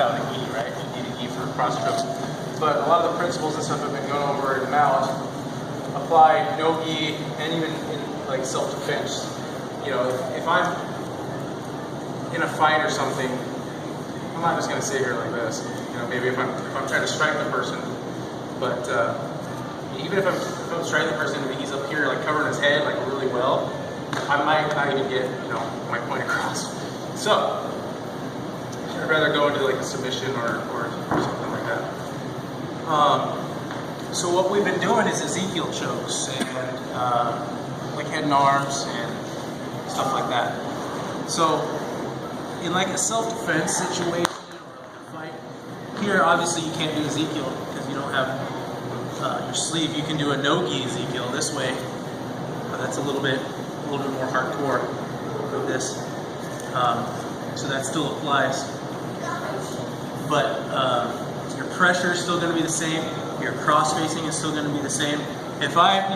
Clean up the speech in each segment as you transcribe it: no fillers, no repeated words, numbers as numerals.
without a gi, right? You need a gi for cross strokes. But a lot of the principles and stuff I've been going over in mount apply no gi and even in like self-defense. You know, if I'm in a fight or something, I'm not just gonna sit here like this. You know, maybe if I'm trying to strike the person, but even if I'm striking the person and he's up here like covering his head like really well, I might not even get, you know, my point across. So I'd rather go into like a submission or something like that. So what we've been doing is Ezekiel chokes and like head and arms and stuff like that. So in like a self-defense situation or a fight, here obviously you can't do Ezekiel because you don't have your sleeve. You can do a no-gi Ezekiel this way, but that's a little bit more hardcore with this. So that still applies. But your pressure is still going to be the same. Your cross-facing is still going to be the same. If I'm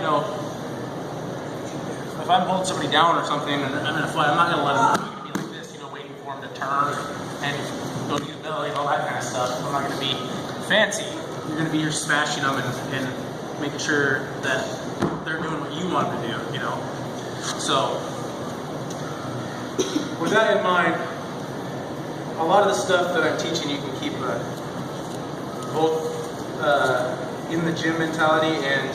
holding somebody down or something and I'm in a fight, I'm not going to let them be like this, you know, waiting for them to turn and go to the belly and all that kind of stuff. I'm not going to be fancy. You're going to be here smashing them and making sure that they're doing what you want them to do, you know. So, with that in mind, a lot of the stuff that I'm teaching you can keep both in the gym mentality and,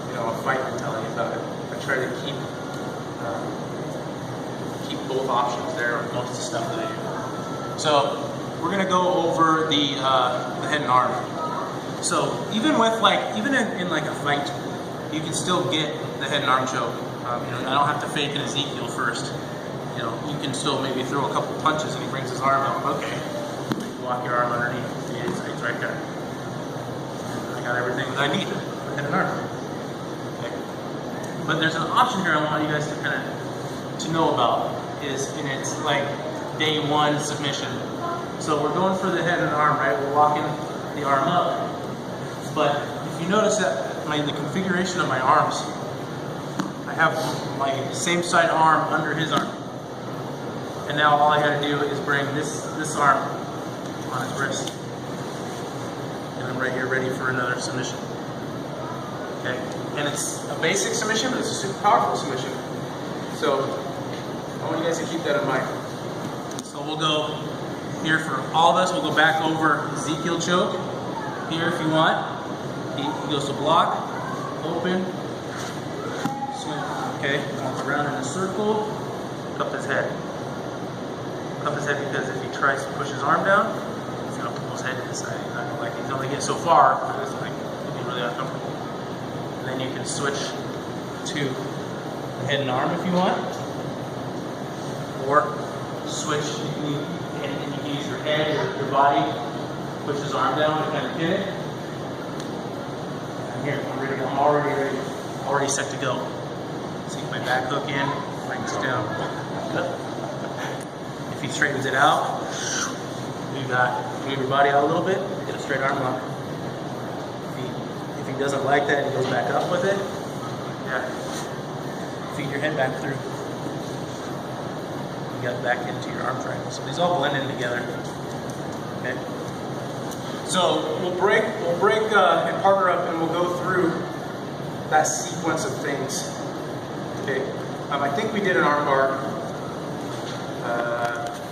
you know, a fight mentality about it. I try to keep both options there with most of the stuff that I do. So we're gonna go over the head and arm. So even in like a fight, you can still get the head and arm choke. You know, I don't have to fake an Ezekiel first. You know, you can still maybe throw a couple punches and he brings his arm out. Okay, walk your arm underneath. It's right there. I got everything that I need for head and arm. Okay. But there's an option here I want you guys to kind of know about and it's like day one submission. So we're going for the head and arm, right? We're walking the arm up. But if you notice that the configuration of my arms, I have my same side arm under his arm. And now all I gotta do is bring this arm on his wrist. And I'm right here ready for another submission. Okay? And it's a basic submission, but it's a super powerful submission. So I want you guys to keep that in mind. So we'll go here for all of us, we'll go back over Ezekiel choke. Here if you want. He goes to block, open, swing. Okay? Walk around in a circle, cup his head. Cup his head because if he tries to push his arm down, he's gonna pull his head to the side. He's not gonna like it. He's only get so far, it's like it'll be really uncomfortable. And then you can switch to the head and arm if you want. Or switch, and you can use your head, your body, push his arm down and kind of pin it. I'm here, I'm ready, I'm already ready, already set to go. Sink my back hook in, bring this down, up. If he straightens it out, move your body out a little bit, get a straight arm lock. If he doesn't like that, he goes back up with it. Yeah. Feed your head back through. You got back into your arm triangle. So these all blend in together. Okay. So we'll break and partner up, and we'll go through that sequence of things. Okay. I think we did an armbar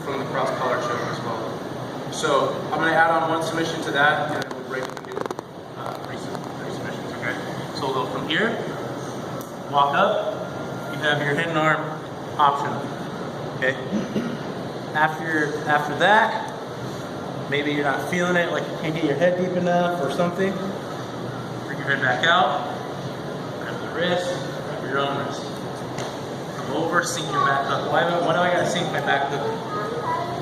from the cross collar choke as well. So I'm going to add on one submission to that, and then we'll break and do three submissions. Okay. So we'll go from here, walk up. You have your head and arm option. Okay. After that, maybe you're not feeling it, like you can't get your head deep enough or something. Bring your head back out. Grab the wrist. Grab your own wrist. Come over. Sink your back hook. Why do I gotta sink my back hook?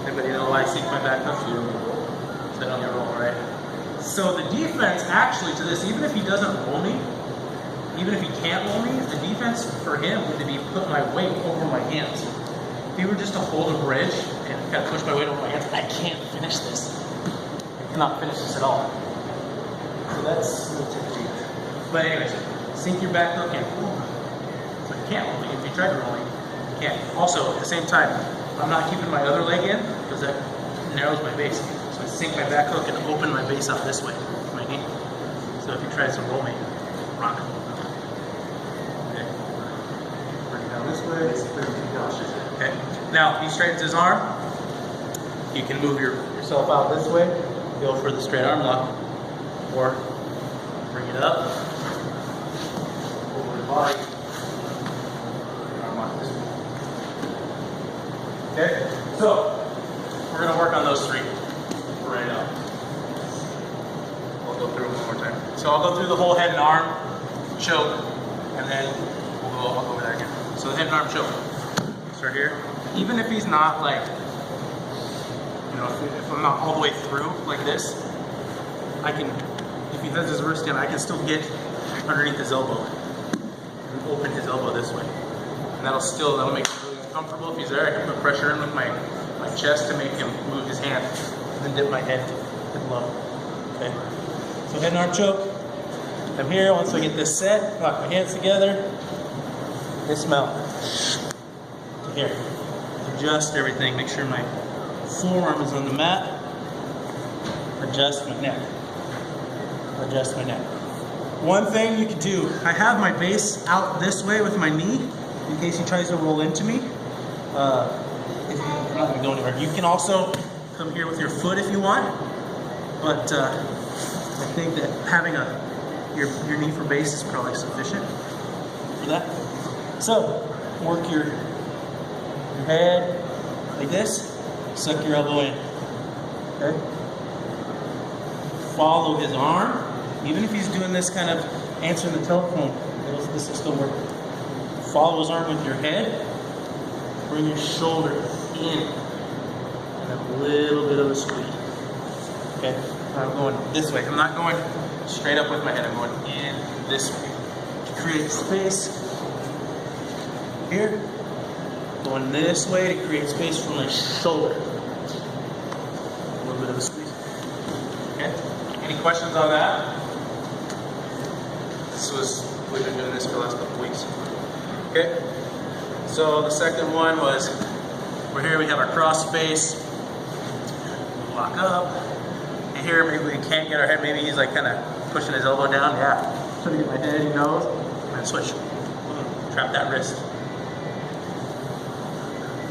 Anybody know why I sink my back hook? Sit on your roll, right? So the defense actually to this, even if he doesn't roll me, even if he can't roll me, the defense for him would be put my weight over my hands. If he were just to hold a bridge and kind of push my weight over my hands, I can't finish this. I cannot finish this at all. So that's a little tricky. But anyways, sink your back hook in. So you can't roll me. If you try to roll me, you can't. Also, at the same time, I'm not keeping my other leg in because that narrows my base. So I sink my back hook and open my base out this way, my knee. So if he tries to roll me, rock. Okay. Bring it down this way. Okay. Now, if he straightens his arm, you can move yourself out this way, go for the straight arm lock, or bring it up over the body. Arm lock this way. Okay, so we're going to work on those three for right now. I'll go through it one more time. So I'll go through the whole head and arm choke, and then I'll go over that again. So the head and arm choke. Start here. Even if he's not like, you know, if I'm not all the way through like this, I can, if he has his wrist in, I can still get underneath his elbow and open his elbow this way. And that'll make it really uncomfortable. If he's there, I can put pressure in with my chest to make him move his hand, and then dip my head low. Okay. So head and arm choke. I'm here. Once I get this set, lock my hands together, dismount. To here. Adjust everything. Make sure my forearm is on the mat. Adjust my neck. Adjust my neck. One thing you can do, I have my base out this way with my knee in case he tries to roll into me. I'm not going to go anywhere. You can also come here with your foot if you want, but I think that having your knee for base is probably sufficient for that. So work your head like this, suck your elbow in. Okay. Follow his arm, even if he's doing this kind of answering the telephone. This will still work. Follow his arm with your head. Bring your shoulder in, and a little bit of a squeeze. Okay, I'm going this way. I'm not going straight up with my head. I'm going in this way to create space. Here, going this way to create space for my shoulder. A little bit of a squeeze. Okay. Any questions on that? We've been doing this for the last couple weeks. Okay. So the second one was, we're here, we have our cross space, lock up, and here maybe we can't get our head, maybe he's like kind of pushing his elbow down, yeah, trying to get my head, he knows, and then switch, boom, trap that wrist,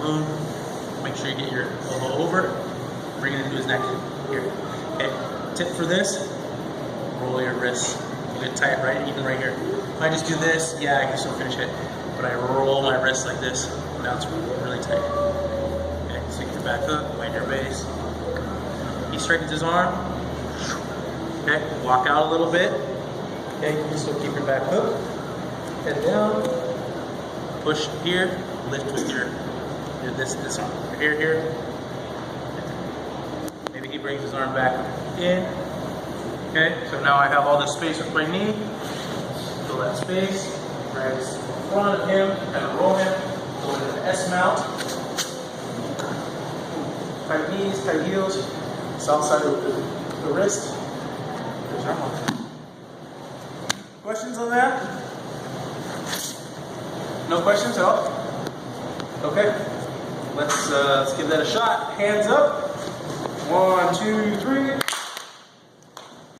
boom, make sure you get your elbow over, bring it into his neck, here, okay, tip for this, roll your wrist, get it tight, right, even right here, if I just do this, yeah, I can still finish it. But I roll my wrist like this, now it's really tight. Okay, so get your back hook, wind your base. He straightens his arm. Okay, walk out a little bit. Okay, you can still keep your back hook. Head down. Push here, lift with your this arm. Here. Maybe he brings his arm back in. Okay, so now I have all this space with my knee. Fill that space. Grab in front of him, kind of roll him, go into the S mount. Tight knees, tight heels, south side of the wrist. There's our arm. Questions on that? No questions at all? Okay, let's give that a shot. Hands up. 1, 2, 3.